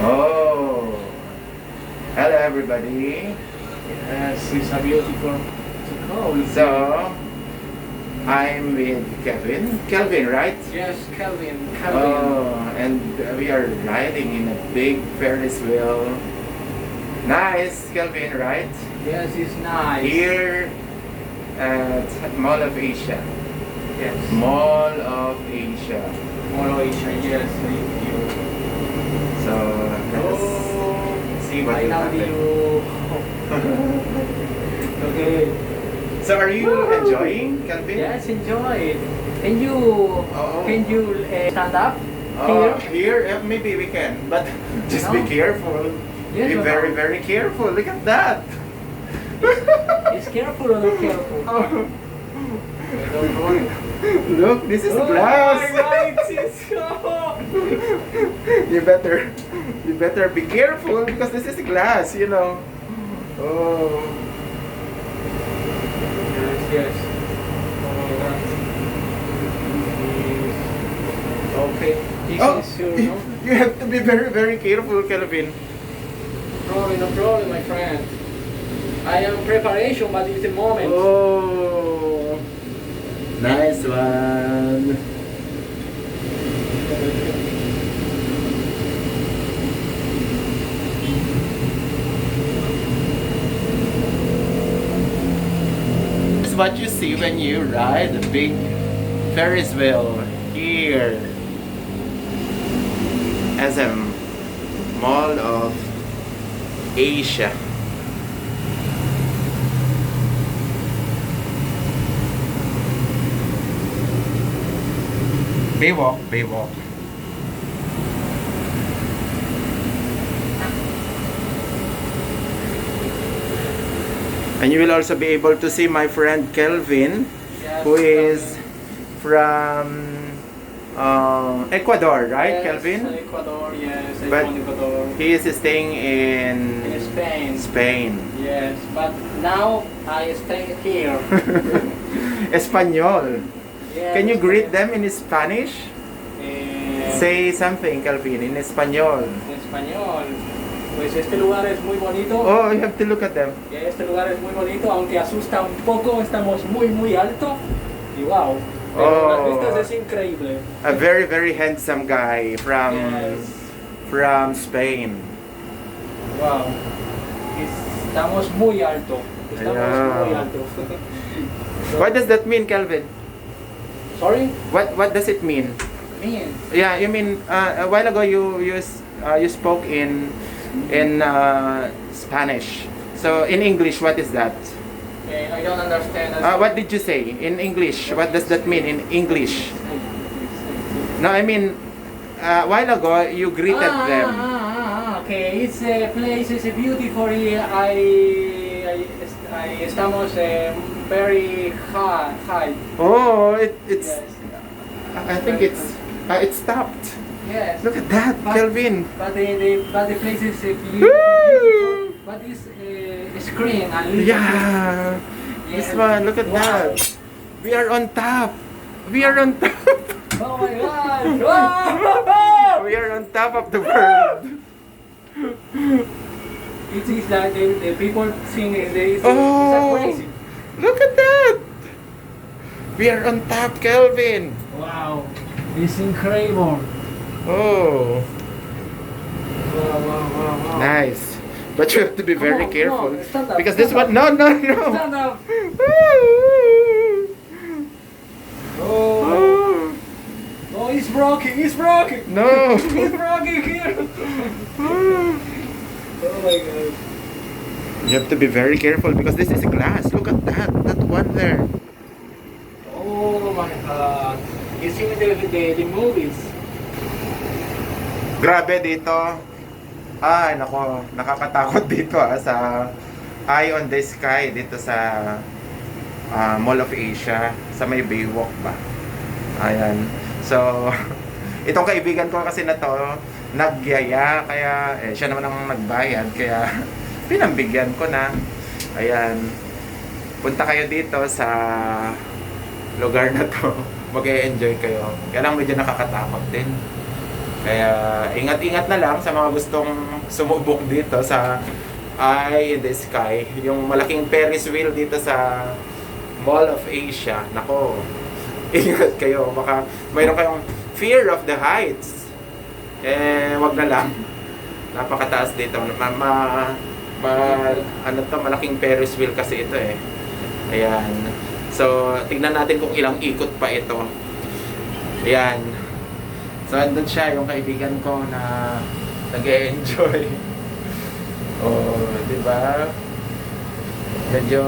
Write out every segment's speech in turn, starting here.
Oh, hello everybody. Yes, it's a beautiful to go. So, I'm with Kelvin, right? Yes, Kelvin. Oh, and we are riding in a big Ferris wheel. Nice, Kelvin, right? Yes, it's nice. Here at Mall of Asia. Yes. Mall of Asia. Mall of Asia, yes, thank you. So, let's see what I will love happen. you. Okay. So, are you enjoying, Kelvin? Yes, enjoy it. Can you Oh. stand up Here, maybe we can, but just be No? careful. Yes, Be or very, no? very careful. Look at that. Is careful or not careful? Don't worry. Look, this is Oh glass. my God, it's so... you better be careful because this is glass, you know. Oh, Yes, yes. Oh my God. Okay. This oh, is your, no? you have to be very, very careful, Kelvin. No problem, my friend. I am preparation, but it's the moment. Oh, nice one. This is what you see when you ride a big Ferris wheel here. SM Mall of Asia. Baywalk. And you will also be able to see my friend Kelvin, Yes, who is from Ecuador, right, yes, Kelvin? Ecuador, yes, I'm But from Ecuador. he is staying In in Spain. Spain. Yes, but now I stay here. Espanol. Yes, Can you greet them in Spanish? Eh, Say something, Kelvin, in Espanol. En español. Pues este lugar es muy bonito. Oh, you have to look at them. Este lugar es muy bonito, aunque asusta un poco, estamos muy alto. Y wow, pero las vistas es increíble. A very, very handsome guy Yes. from Spain. Wow. Estamos muy alto. Estamos Yeah. muy alto. What does that mean, Kelvin? Sorry? What does it mean? Me. Yeah, you mean a while ago you spoke in Spanish. So in English, what is that? I don't understand. What did you say in English? What does that mean in English? No, I mean a while ago you greeted them. Okay, it's a place, it's a beautiful. I estamos very high. Oh, it's. Yes. I think it stopped. Yes. Look at that, But- Kelvin. But the place is beautiful. Woo! But this screen a little Yeah, bit. this one. Look at Wow. that. We are on top. We are on top. Oh my God! Wow! We are on top of the world. It is like the people sing. It's Oh. crazy. Look at that. We are on top, Kelvin. Wow! It's incredible. Oh, Wow! nice. But you have to be very Come on, careful come on, stand up, because this stand one. up. No. Stand up! Oh! Oh, Oh! It's broken! It's broken! no. It's broken here! Oh my God! You have to be very careful because this is glass. Look at that. That one there. Oh my God! You see the movies? Grabe dito. Ay, nako, nakakatakot dito sa Eye on the Sky dito sa Mall of Asia, sa may Baywalk ba. Ayan. So, itong kaibigan ko kasi na to, nagyaya, kaya siya naman ang nagbayad, kaya pinambigyan ko na. Ayan. Punta kayo dito sa lugar na to. Mag-e-enjoy kayo. Kaya lang medyo nakakatakot din. Kaya ingat-ingat na lang sa mga gustong sumubok dito sa Eye in the Sky. Yung malaking Ferris wheel dito sa Mall of Asia. Nako, ingat kayo. Baka mayroon kayong fear of the heights. Wag na lang. Napakataas dito. Ano to, malaking Ferris wheel kasi ito eh. Ayan. So, tignan natin kung ilang ikot pa ito. Ayan. So, andun siya, yung kaibigan ko na nag-e-enjoy. Oh, di ba? Medyo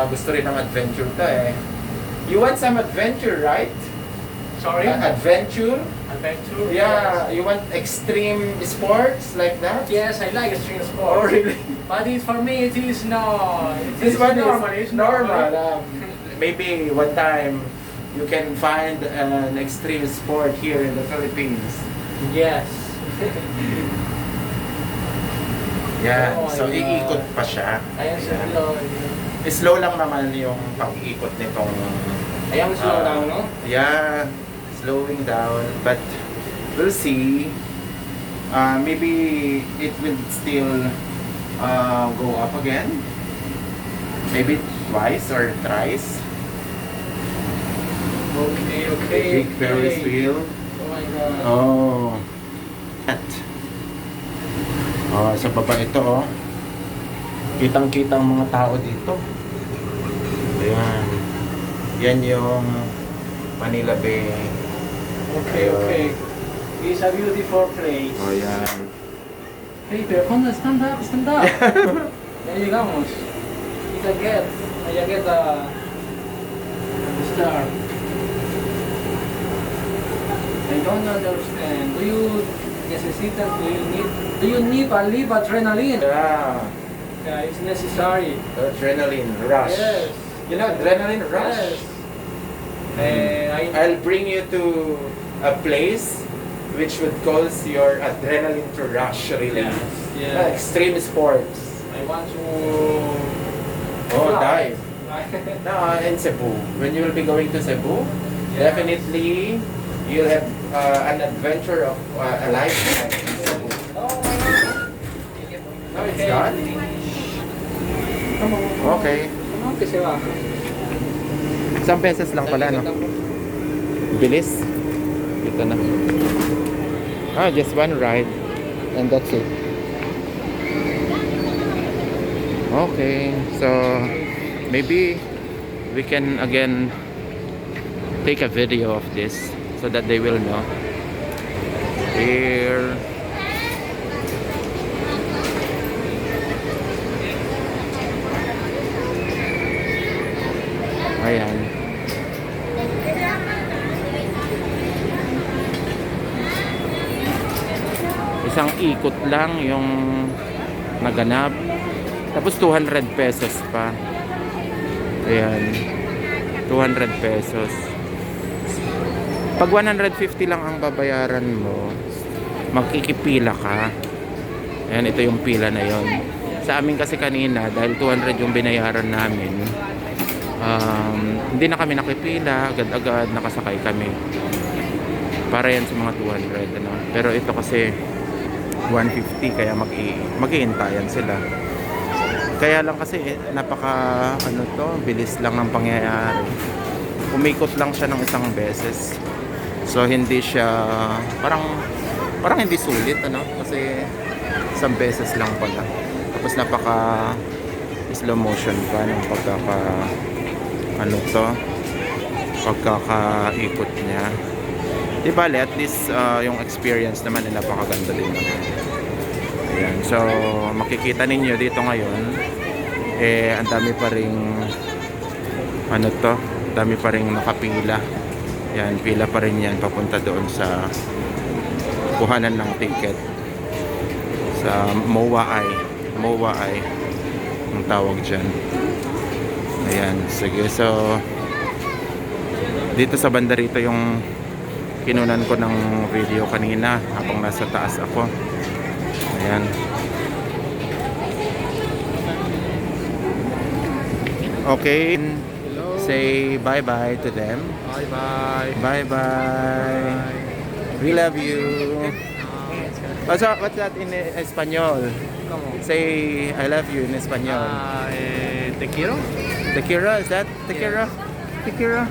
gusto rin ng adventure to eh. You want some adventure, right? Sorry? Adventure? Adventure? Yeah, you want extreme sports like that? Yes, I like extreme Oh, sport. really? But for me, it is no. This one normal. is It's normal. Maybe one time you can find an extreme sport here in the Philippines. Yes. Yan, Oh, so yeah. iikot pa siya. Ayan, Yan. slow. Slow lang naman yung pag-iikot nitong Ayan, slow down, no? yeah, slowing down, but we'll see. Maybe it will still go up again. Maybe twice or thrice. Okay, okay. Big Ferris wheel. Oh my God. Oh. At sa baba ito oh. Kitang-kitang mga tao dito. Ayan. Yan yung Manila Bay. Okay, okay. It's a beautiful place. Oh, yan. Hey, pero come on, stand up, stand up. Ya llegamos. Kita get, ya get the star. I don't understand. Do you need a live adrenaline? Yeah. Yeah, it's necessary. Adrenaline rush. Yes. You know, adrenaline rush. Yes. I'll bring you to a place which would cause your adrenaline to rush really. Yes. Yes. Extreme sports. I want to. Oh, fly. dive. No, in Cebu. When you will be going to Cebu, Yeah. definitely you'll have an adventure of a lifetime in Cebu. Oh my God. No, it's done? Come on. Okay. Come on, kasi ba? Isang pesos lang pala, no? Bilis. Ito na. Just one ride. And that's it. Okay. So, maybe we can again take a video of this so that they will know. Here. Ayan. Isang ikot lang yung naganap. Tapos 200 pesos pa. Ayan. 200 pesos. Pag 150 lang ang babayaran mo, magkikipila ka. Ayan, ito yung pila na yon. Sa amin kasi kanina, dahil 200 yung binayaran namin, hindi na kami nakipila, agad-agad nakasakay kami para yan sa mga 200 ano. Pero ito kasi 150 kaya mag-iintayan sila. Kaya lang kasi napaka bilis lang ng pangyayari. Umikot lang siya ng isang beses. So hindi siya parang hindi sulit kasi isang beses lang pala. Tapos napaka slow motion pa ng pagkakaikot niya. Di bale, at least yung experience naman napakaganda din naman. Ayan. So makikita ninyo dito ngayon ang dami pa ring dami pa ring nakapila. Yan, pila pa rin yan papunta doon sa kuhanan ng ticket sa MOA ang tawag dyan. Ayan, sige. So dito sa banda rito yung kinunan ko ng video kanina habang nasa taas ako. Ayan. Okay. Say bye-bye to them. Bye-bye. Bye-bye. We love you. What's that in Espanol? ¿Cómo? Say I love you in Espanol. Te quiero. Te quiero, is that te quiero? Te quiero.